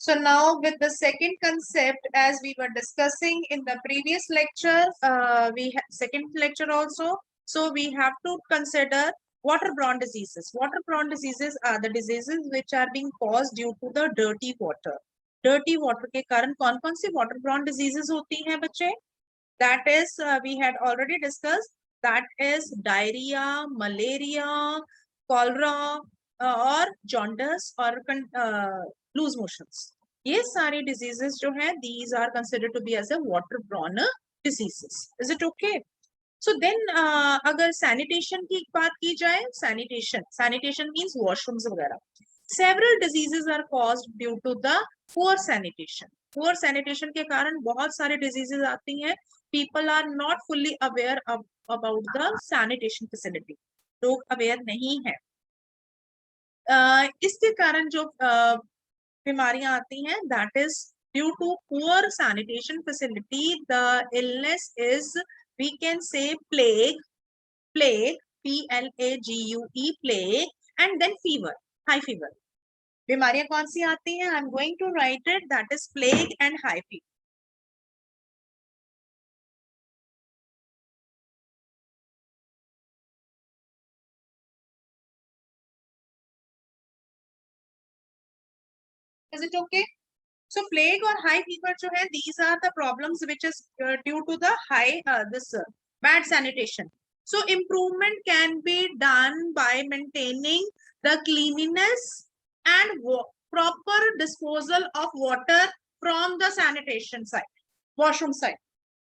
So now with the second concept, as we were discussing in the previous lecture, we have second lecture also. So we have to consider waterborne diseases. Waterborne diseases are the diseases which are being caused due to the dirty water. Dirty water के कारण कौन-कौन सी waterborne diseases होती हैं बच्चे? That is, we had already discussed. That is diarrhea, malaria, cholera, और jaundice और loose motions. ये सारी डिजीजेस जो है these are considered to be as a waterborne diseases. Is it okay? So then अगर sanitation की बात की जाए, sanitation means washrooms वगैरह. Several diseases are caused due to the poor sanitation. Poor sanitation के कारण बहुत सारे diseases आती हैं. People are not fully aware about the sanitation facility. लोग aware नहीं है. इसके कारण जो बीमारियां आती हैं, that is due to poor sanitation facility. The illness is, we can say, plague, P-L-A-G-U-E, plague, and then fever, high fever. बीमारियां कौन सी आती हैं? I'm going to write it. That is plague and high fever. Is it okay? So plague or high fever जो है, these are the problems which is due to the bad sanitation. So improvement can be done by maintaining the cleanliness and proper disposal of water from the sanitation side, washroom side.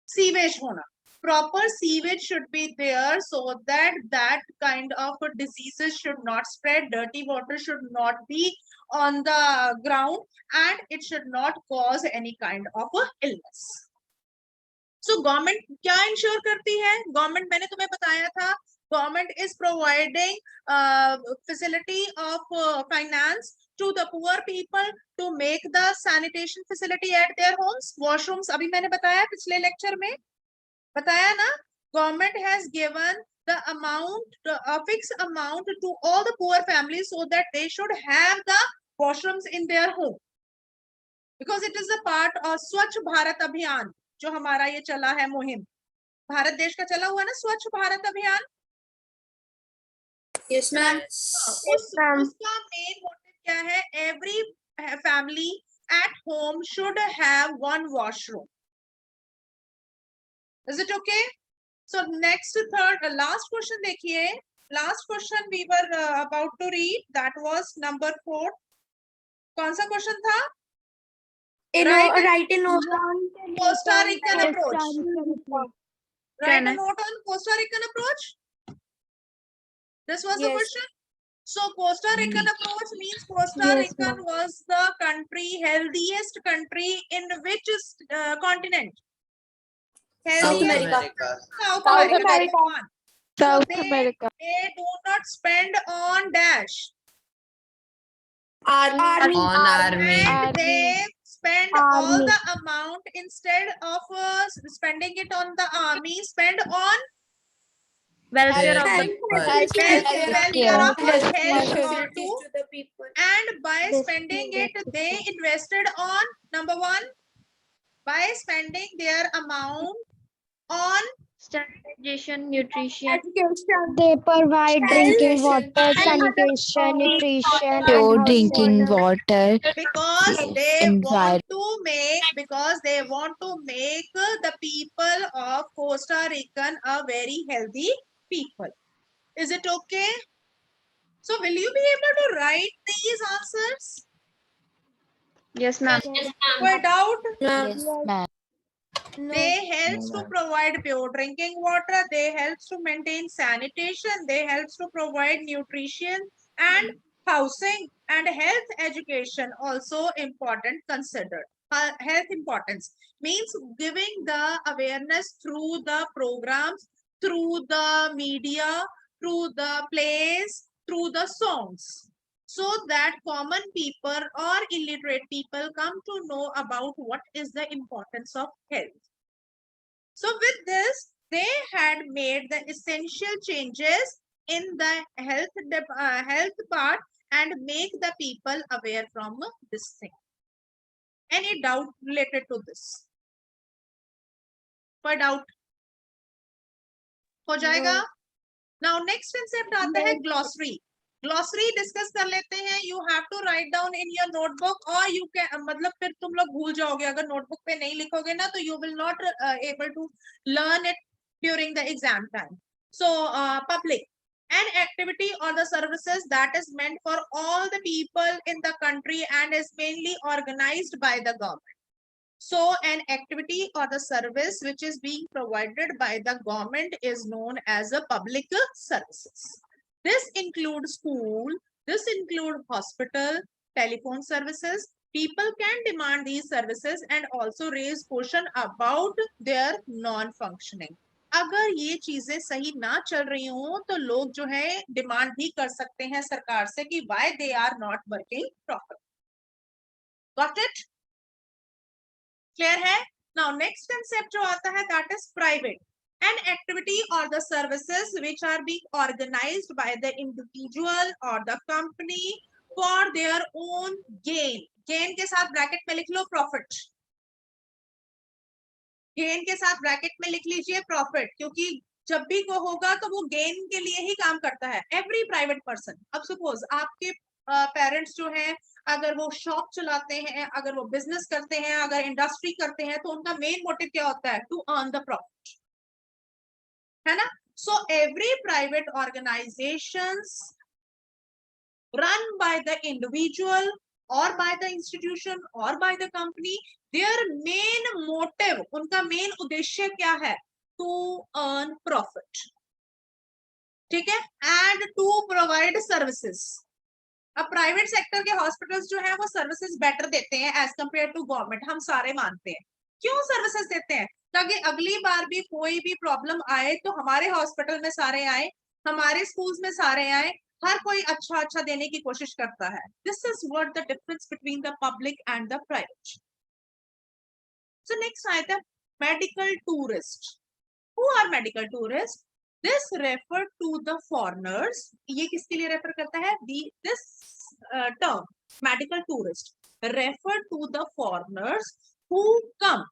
Sewage होना, proper sewage should be there so that that kind of diseases should not spread. Dirty water should not be on the ground and it should not cause any kind of illness. So government क्या ensure करती है? Government, मैंने तुम्हें बताया था, government is providing facility of finance to the poor people to make the sanitation facility at their homes. Washrooms अभी मैंने बताया पिछले lecture में, बताया ना? Government has given the amount, a fixed amount to all the poor families so that they should have the washrooms in their home. Because it is a part of स्वच्छ भारत अभियान, जो हमारा ये चला है मुहिम, भारत देश का चला हुआ ना स्वच्छ भारत अभियान. Yes, ma'am. उसका मेन मोटिव क्या है? Every family at home should have one washroom. Is it okay? So next, last question देखिए. Last question we were about to read. That was number 4. कौन सा question था? Write a note on Costa Rican approach. Write a note on Costa Rican approach. This was the question. So Costa Rican approach means Costa Rican was the healthiest country in which continent? South America. South South America. America. So they do not spend on dash. Army. On army. And they spend all the amount, instead of spending it on the army, spend on Welfare of the welfare of health To the people. and by spending it, they invested on number 1, by spending their amount on standardization, nutrition, Education. They provide drinking water, sanitation, nutrition, pure and drinking water, because they environment. want to make the people of Costa Rican a very healthy people. Is it okay? So will you be able to write these answers? yes ma'am, Without doubt? Yes, ma'am. They helps to provide pure drinking water, they helps to maintain sanitation, they helps to provide nutrition and housing, and health education also important considered. Health importance means giving the awareness through the programs, through the media, through the plays, through the songs, so that common people or illiterate people come to know about what is the importance of health. So with this, they had made the essential changes in the health part and make the people aware from this thing. Any doubt related to this? कोई doubt हो जाएगा? Now next concept आता है glossary. Glossary discuss कर लेते हैं. You have to write down in your notebook or you can मतलब फिर तुम लोग भूल जाओगे अगर notebook पे नहीं लिखोगे ना तो you will not able to learn it during the exam time. So public, an activity or the services that is meant for all the people in the country and is mainly organized by the government. So an activity or the service which is being provided by the government is known as a public services. This includes school, this includes hospital, telephone services. People can demand these services and also raise question about their non-functioning. अगर ये चीजें सही ना चल रही हो तो लोग जो है डिमांड भी कर सकते हैं सरकार से कि why they are not working properly. Got it? Clear है? Now next concept जो आता है that is private. An activity or the services which are being organized by the individual or the company for their own gain. Gain के साथ bracket में लिख लो profit. Gain के साथ ब्रैकेट में लिख लीजिए profit, क्योंकि जब भी वो होगा तो वो gain के लिए ही काम करता है. Every private person. अब suppose आपके पेरेंट्स जो हैं अगर वो शॉप चलाते हैं, अगर वो बिजनेस करते हैं, अगर इंडस्ट्री करते हैं तो उनका मेन मोटिव क्या होता है? टू अर्न द प्रॉफिट, है ना? So every private organisations run by the individual और बाय द इंस्टीट्यूशन और by the company, their main motive, उनका मेन उद्देश्य क्या है? To earn profit. ठीक है? And to provide services. अब प्राइवेट सेक्टर के हॉस्पिटल्स जो है वो सर्विसेज बेटर देते हैं एज कंपेयर टू गवर्नमेंट, हम सारे मानते हैं. क्यों सर्विसेज देते हैं? ताकि अगली बार भी कोई भी प्रॉब्लम आए तो हमारे हॉस्पिटल में सारे आए, हमारे स्कूल्स में सारे आए, हर कोई अच्छा अच्छा देने की कोशिश करता है. This is what the difference between the public and the private. So next item, medical tourist. Who are medical tourist? This refer to the foreigners. ये किसके लिए रेफर करता है? This term medical tourist refer to the foreigners who come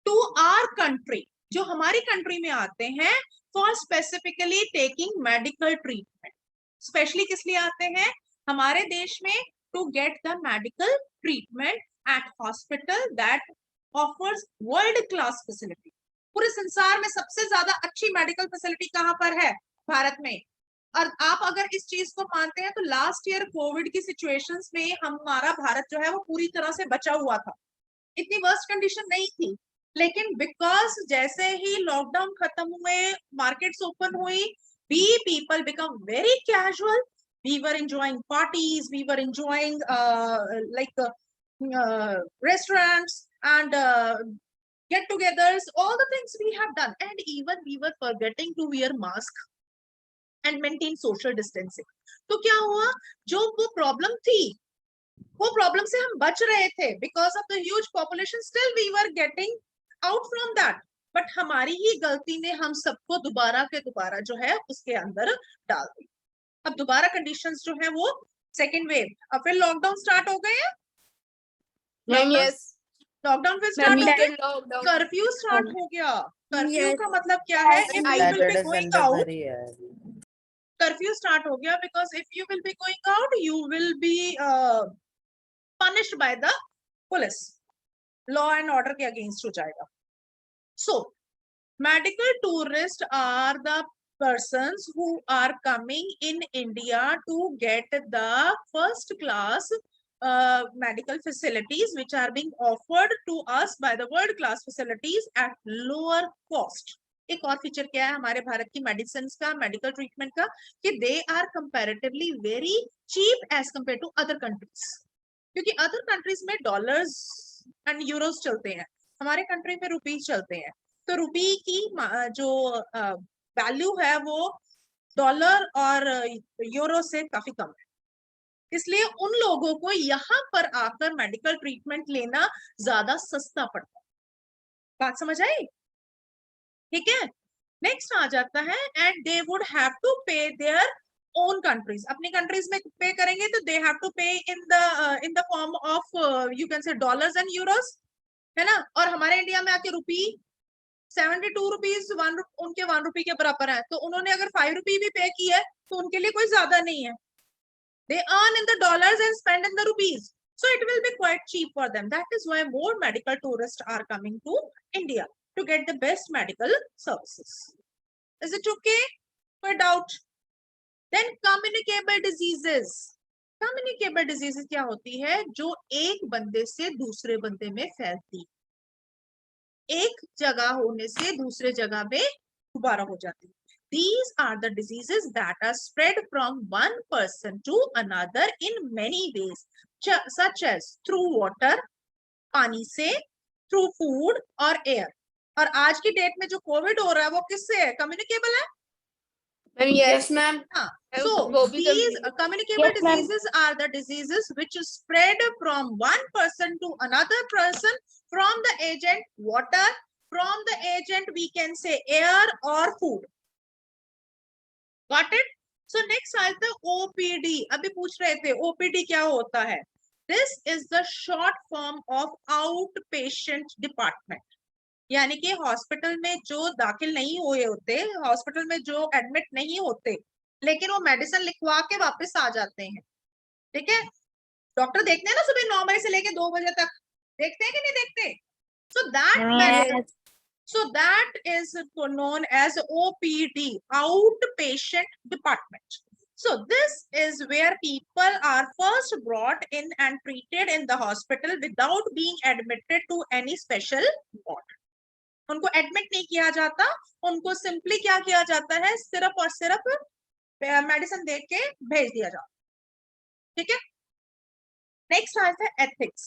to our country, जो हमारी country में आते हैं for specifically taking medical treatment. Specially किस लिए आते हैं? हमारे देश में to get the medical treatment at hospital that offers world class facility. पूरे संसार में सबसे ज्यादा अच्छी मेडिकल फैसिलिटी कहां पर है? भारत में. और आप अगर इस चीज को मानते हैं तो लास्ट ईयर कोविड की सिचुएशंस में हमारा भारत जो है वो पूरी तरह से बचा हुआ था. इतनी वर्स्ट कंडीशन नहीं थी, लेकिन बिकॉज जैसे ही लॉकडाउन खत्म हुए, मार्केट्स ओपन हुई, we people become very casual. We were enjoying parties, we were enjoying restaurants and get-togethers, all the things we have done, and even we were forgetting to wear mask and maintain social distancing. तो क्या हुआ? जो वो problem थी, वो problem से हम बच रहे थे because of the huge population. Still we were getting out from that. But हमारी ही गलती ने हम सबको दोबारा के दोबारा जो है उसके अंदर डाल दी. अब दोबारा कंडीशंस जो है वो सेकेंड वेव, अब फिर लॉकडाउन स्टार्ट हो गए हैं. लॉकडाउन फिर स्टार्ट हो गए, कर्फ्यू स्टार्ट हो गया. कर्फ्यू का मतलब क्या है? If you will be going out, curfew start हो गया because if you will be going out you will be punished by the police. Law and order के अगेंस्ट हो जाएगा. So medical tourists are the persons who are coming in India to get the first class medical facilities which are being offered to us by the world class facilities at lower cost. एक और feature क्या है हमारे भारत की medicine का, medical treatment का, कि they are comparatively very cheap as compare to other countries. क्योंकि अदर कंट्रीज में डॉलर्स एंड यूरोस चलते हैं, हमारे कंट्री में रुपीज चलते हैं. तो रुपी की जो वैल्यू है वो डॉलर और यूरो से काफी कम है. इसलिए उन लोगों को यहाँ पर आकर मेडिकल ट्रीटमेंट लेना ज्यादा सस्ता पड़ता है. बात समझ आई? ठीक है. नेक्स्ट आ जाता है, and they would have to pay their own countries. अपनी countries में पे करेंगे तो they have to pay in the form of you can say dollars and euros, है ना. और हमारे इंडिया में आके रुपी 72 रुपीज उनके 1 रुपी के बराबर है. तो उन्होंने अगर 5 रुपी भी पे की है तो उनके लिए कोई ज्यादा नहीं है. They earn in the dollars and spend in the rupees. So it will be quite cheap for them. That is why more medical tourists are coming to India to get the best medical services. Is it okay? No doubt. Then communicable diseases. Communicable diseases क्या होती है? जो एक बंदे से दूसरे बंदे में फैलती, एक जगह होने से दूसरे जगह में दोबारा हो जाती. These are the diseases that are spread from one person to another in many ways, such as through water, पानी से, through food और air. और आज की डेट में जो कोविड हो रहा है वो किससे है? कम्युनिकेबल है. Yes, ma'am. हाँ. So वो भी these communicable Yes, ma'am. diseases are the diseases which is spread from one person to another person from the agent water, from the agent we can say air or food. Got it? So next आता है OPD. अभी पूछ रहे थे OPD क्या होता है? This is the short form of outpatient department. यानी कि हॉस्पिटल में जो दाखिल नहीं हुए होते, हॉस्पिटल में जो एडमिट नहीं होते, लेकिन वो मेडिसिन लिखवा के वापस आ जाते हैं. ठीक है. डॉक्टर देखते हैं ना सुबह 9 बजे से लेके 2 बजे तक, देखते हैं कि नहीं देखते? So that is known as OPD, outpatient department. So this is where people are first brought in and treated in the hospital without being admitted to any special ward. उनको एडमिट नहीं किया जाता, उनको सिंपली क्या किया जाता है, सिर्फ और सिर्फ मेडिसिन दे के भेज दिया जाता. ठीक है. नेक्स्ट आता है एथिक्स.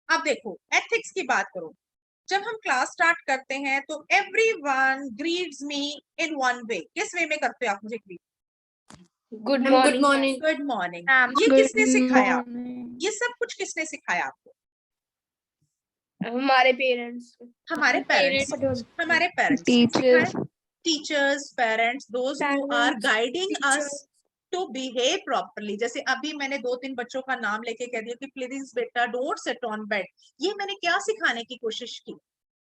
अब देखो एथिक्स की बात करो. जब हम क्लास स्टार्ट करते हैं तो everyone greets me in one way. किस वे में करते हो आप मुझे greet? Good morning. Good morning. Good morning. Ma'am, ये good किसने सिखाया? morning. ये सब कुछ किसने सिखाया आपको? हमारे पेरेंट्स. हमारे पेरेंट्स. हमारे parents. Teachers. Teachers, parents, those who are Parents, guiding us teachers. To behave properly. जैसे अभी मैंने 2-3 बच्चों का नाम लेके कह दिया कि प्लीज बेटा डोंट सिट ऑन बेड. ये मैंने क्या सिखाने की कोशिश की?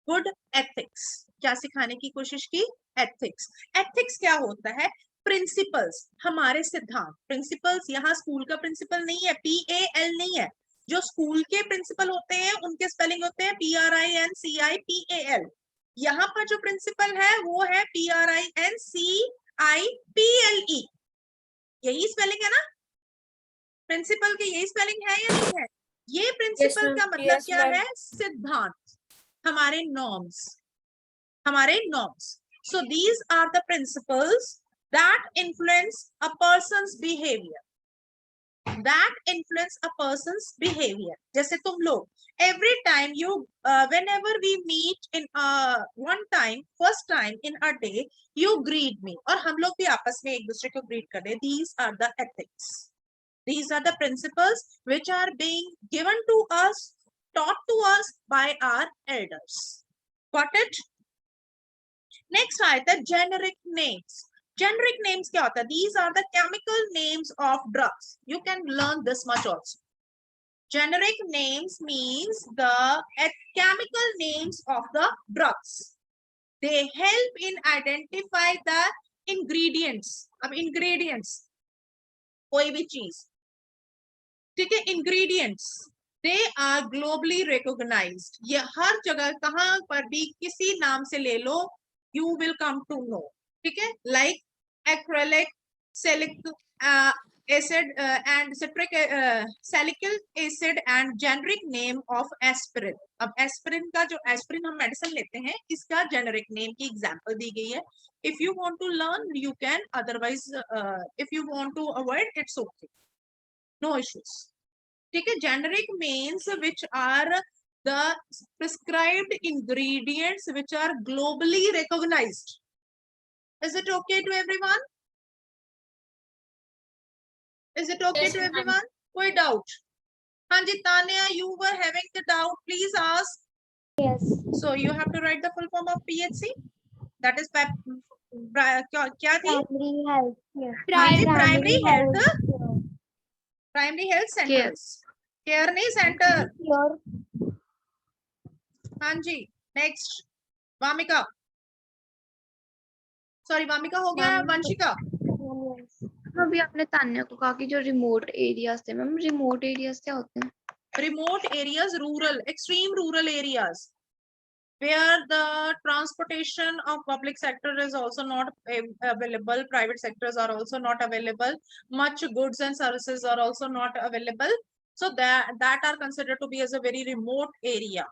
Good ethics. क्या सिखाने की कोशिश की? एथिक्स. एथिक्स क्या होता है? प्रिंसिपल्स, हमारे सिद्धांत. प्रिंसिपल्स यहाँ स्कूल का प्रिंसिपल नहीं है, PAL नहीं है. जो स्कूल के प्रिंसिपल होते हैं उनके स्पेलिंग होते हैं PRINCIPAL. यहाँ पर जो प्रिंसिपल है वो है PRINCIPLE. यही स्पेलिंग है ना? प्रिंसिपल की यही स्पेलिंग है या नहीं है? ये प्रिंसिपल ma'am. का मतलब Yes, क्या ma'am. है? सिद्धांत, हमारे नॉर्म्स, हमारे norms. So these are the principles that influence a person's behavior. That influence a person's behavior. जैसे तुम लोग every time you whenever we meet in one time, first time in a day, you greet me. और हम लोग भी आपस में एक दूसरे को greet कर रहे हैं. These are the ethics. These are the principles which are being given to us, taught to us by our elders. Got it? Next आता है generic names. Generic names क्या होता है? These are the chemical names of drugs. You can learn this much also. Generic names means the chemical names of the drugs. They help in identify the ingredients. अब ingredients कोई भी चीज, ठीक है, ingredients they are globally recognized. ये हर जगह कहाँ पर भी किसी नाम से ले लो, you will come to know. ठीक है. Like acrylic, salicylic acid and citric salicylic acid and generic name of aspirin. अब aspirin का जो aspirin हम medicine लेते हैं इसका generic name की example दी गई है. If you want to learn you can, otherwise if you want to avoid it's okay, no issues. ठीक है. Generic means which are the prescribed ingredients which are globally recognized. Is it okay to everyone? Is it okay Yes, to ma'am. everyone? कोई doubt? हाँ जी Tanya, you were having the doubt. Please ask. Yes. So you have to write the full form of PHC. That is क्या थी? Primary health care. हाँ जी, primary health Care. Centres, care नहीं centre. care. हाँ जी, next Vamika, sorry Vamika हो गया, वंशिका। अभी आपने तान्या को कहा कि जो रिमोट एरियाज थे मैम, रिमोट एरियाज क्या होते हैं? Remote areas, rural, extreme rural areas, where the transportation of public sector is also not available, private sectors are also not available, much goods and services are also not available, so that are considered to be as a very remote area,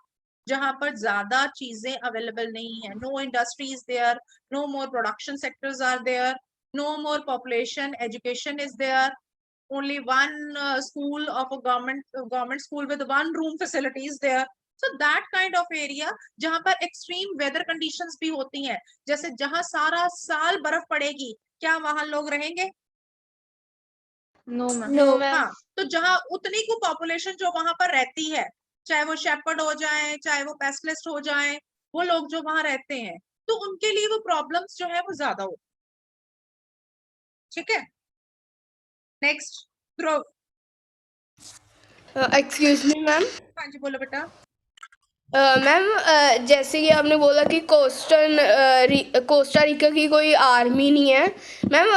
जहां पर ज्यादा चीजें available नहीं है, no industries there, no more production sectors are there, no more population, education is there, only one school of a government school with one room facilities there. So that kind of area जहां पर extreme weather conditions भी होती हैं, जैसे जहां सारा साल बर्फ पड़ेगी, क्या वहां लोग रहेंगे? No ma'am. No, ma'am. हाँ, तो जहां उतनी को पॉपुलेशन जो वहां पर रहती है, चाहे वो शेपर्ड हो जाए, चाहे वो पेस्टलिस्ट हो जाए, वो लोग जो वहां रहते हैं, तो उनके लिए वो प्रॉब्लम्स जो है वो ज्यादा होती, ठीक है। नेक्स्ट ध्रुव। Excuse me, ma'am. हाँ जी बोलो बेटा। मैम जैसे कि आपने बोला कि कोस्टा रिका की कोई आर्मी नहीं है मैम,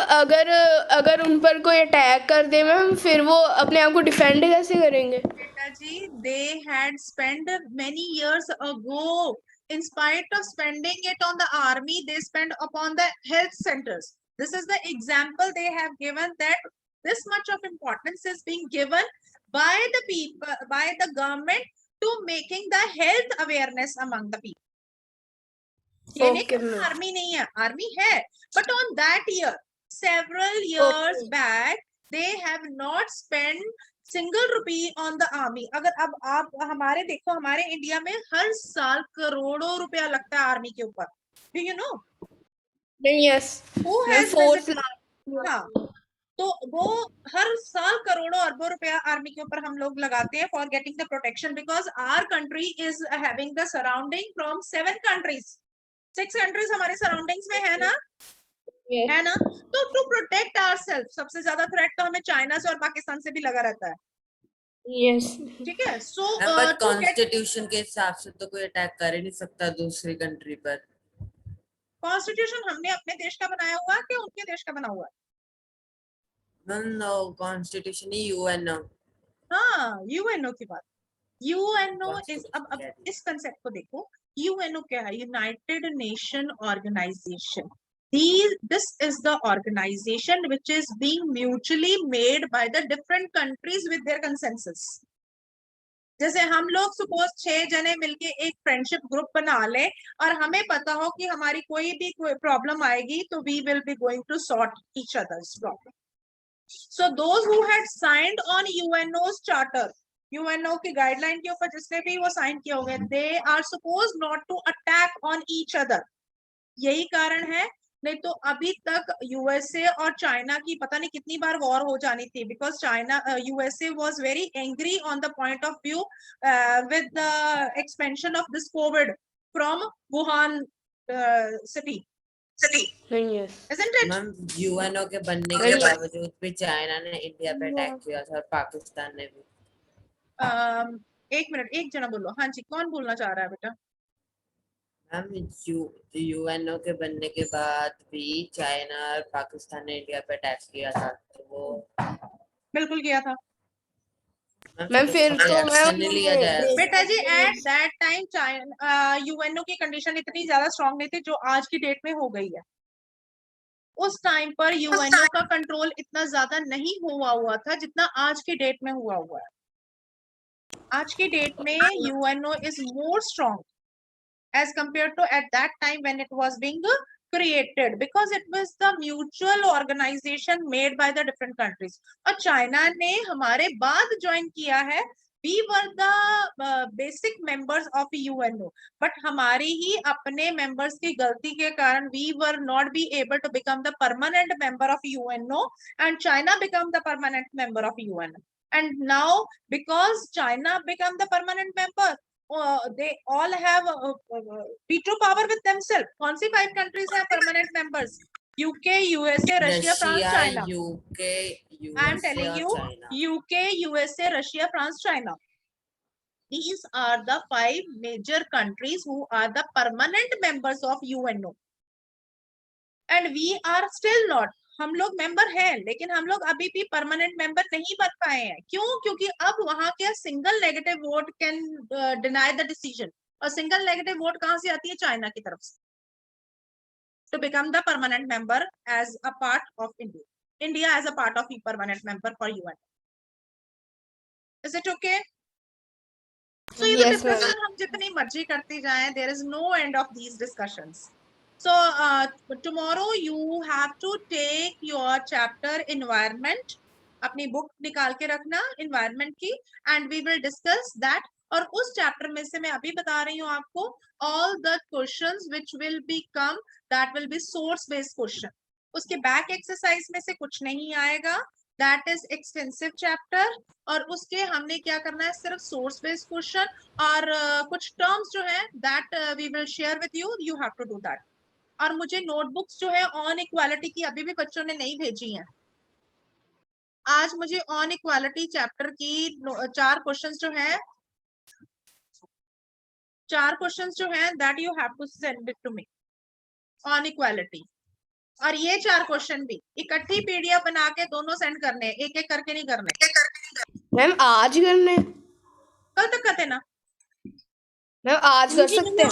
अगर उन पर कोई अटैक कर दे मैम, फिर वो अपने आप को डिफेंड कैसे करेंगे? बेटा जी, they had spent many years ago, in spite of spending it on the army, they spent upon the health centers. This is the example they have given, that this much of importance is being given by the people, by the government, to making the health awareness among the people. ये नहीं Okay, कि ma'am. Army नहीं है, army है, but on that year, several years Okay. back, they have not spent single rupee on the army. अगर अब आप हमारे देखो, हमारे इंडिया में हर साल करोड़ों रुपया लगता है आर्मी के ऊपर, do you know? Yes. Who ma'am has 4 visited? हाँ, तो वो हर साल करोड़ों अरबों रुपया आर्मी के ऊपर हम लोग लगाते हैं for getting the protection, because our country is having the surrounding from 7 countries, 6 countries हमारे सराउंडिंग्स में है ना, है ना। तो टू प्रोटेक्ट आवरसेल्फ, सबसे ज्यादा थ्रेट तो हमें चाइना से और पाकिस्तान से भी लगा रहता है, Yes. ठीक है। सो बट कॉन्स्टिट्यूशन के हिसाब से तो कोई अटैक कर ही नहीं सकता दूसरी कंट्री पर। कॉन्स्टिट्यूशन हमने अपने देश का बनाया हुआ है कि उनके देश का बना हुआ है? नो, कॉन्स्टिट्यूशन ही यूएनओ। हाँ, यूएनओ की बात, यूएनओ इज, अब इस कंसेप्ट को देखो, यूएनओ क्या है? United Nation Organisation. This is the organization which is being mutually made by the different countries with their consensus. जैसे हम लोग सपोज 6 जने मिलके एक फ्रेंडशिप ग्रुप बना ले और हमें पता हो कि हमारी कोई भी प्रॉब्लम आएगी तो we will be going to sort each others problem. So those who had signed on UNO's charter, UNO की गाइडलाइन के ऊपर जिसने भी वो साइन किया होगा, they are supposed not to attack on each other. यही कारण है, नहीं तो अभी तक यूएसए और चाइना की पता नहीं कितनी बार वॉर हो जानी थी, because China USA was very angry on the point of view with the expansion of this Covid from Wuhan city. Yes. Isn't it? Ma'am UNO के बनने के बावजूद भी चाइना ने इंडिया पे अटैक किया था और पाकिस्तान ने भी। एक मिनट, एक जना बोलो. हाँ जी, कौन बोलना चाह रहा है बेटा? मैम यूएनओ के बनने के बाद भी चाइना और पाकिस्तान ने इंडिया पे अटैक किया था, तो वो बिल्कुल किया था मैम फिर तो एक्शन नहीं लिया जाए। बेटा जी. At that time China UNO की कंडीशन इतनी ज्यादा स्ट्रांग नहीं थी जो आज की डेट में हो गई है. उस टाइम पर यूएनओ का कंट्रोल इतना ज्यादा नहीं हुआ था जितना आज की डेट में हुआ है. आज की डेट में UNO is more strong as compared to at that time when it was being created, because it was the mutual organization made by the different countries. और चाइना ने हमारे बाद ज्वाइन किया है. We were the basic members of UNO, but हमारी ही अपने members की गलती के कारण we were not be able to become the permanent member of UNO, and China become the permanent member of UNO. And now because China become the permanent member, they all have veto power with themselves. कौन सी 5 countries हैं permanent members? UK, USA, Russia, France, China. UK, I am USA telling और you, China. UK, USA, Russia, France, China. These are the 5 major countries who are the permanent members of UNO. And we are still not. हम लोग member हैं, लेकिन हम लोग अभी भी permanent member नहीं बन पाए हैं. क्यों? क्योंकि अब वहां के single negative vote can deny the decision. और सिंगल नेगेटिव वोट कहां से आती है? चाइना की तरफ से. To become the permanent member as a part of India. India as a part of the permanent member for UN. Is it okay? So ये Yes, ma'am. discussion हम जितनी मर्जी करते जाएं, there is no end of these discussions. So tomorrow you have to take your chapter environment. अपनी book निकाल के रखना environment की, and we will discuss that. और उस चैप्टर में से मैं अभी बता रही हूँ आपको, all the questions which will become, that will be source based question. उसके बैक एक्सरसाइज में से कुछ नहीं आएगा. That is extensive chapter. और उसके हमने क्या करना है, सिर्फ source based question और कुछ terms जो है that we will share with you. You have to do that. और मुझे नोटबुक्स जो है ऑन इक्वालिटी की अभी भी बच्चों ने नहीं भेजी हैं. आज मुझे ऑन इक्वालिटी चैप्टर की 4 क्वेश्चंस जो हैं, 4 क्वेश्चंस जो हैं that you have to send it to me on equality. और ये 4 क्वेश्चन भी इकट्ठी पीडीएफ बना के दोनों सेंड करने हैं, एक एक करके नहीं करने. मैम आज करने, कल तक करते ना. मैम आज कर सकते हैं.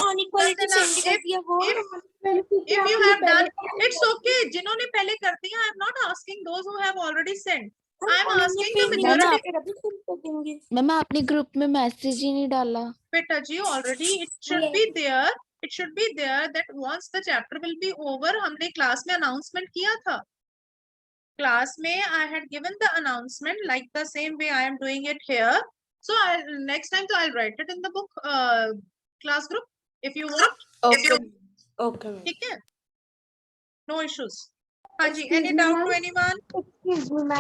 If you have done, it's okay. जिन्होंने पहले कर दिया, I am not asking those who have already sent. I am asking the majority. Ma'am आपने ग्रुप में मैसेज ही नहीं डाला. Beta ji, already it should be there. It should be there that once the chapter will be over, हमने class में announcement किया था. Class में I had given the announcement like the same way I am doing it here. So next time so I'll write it in the book class group if you want. Okay. Okay. ठीक है? No issues. हाँ जी. Any doubt to anyone? Excuse me, ma'am.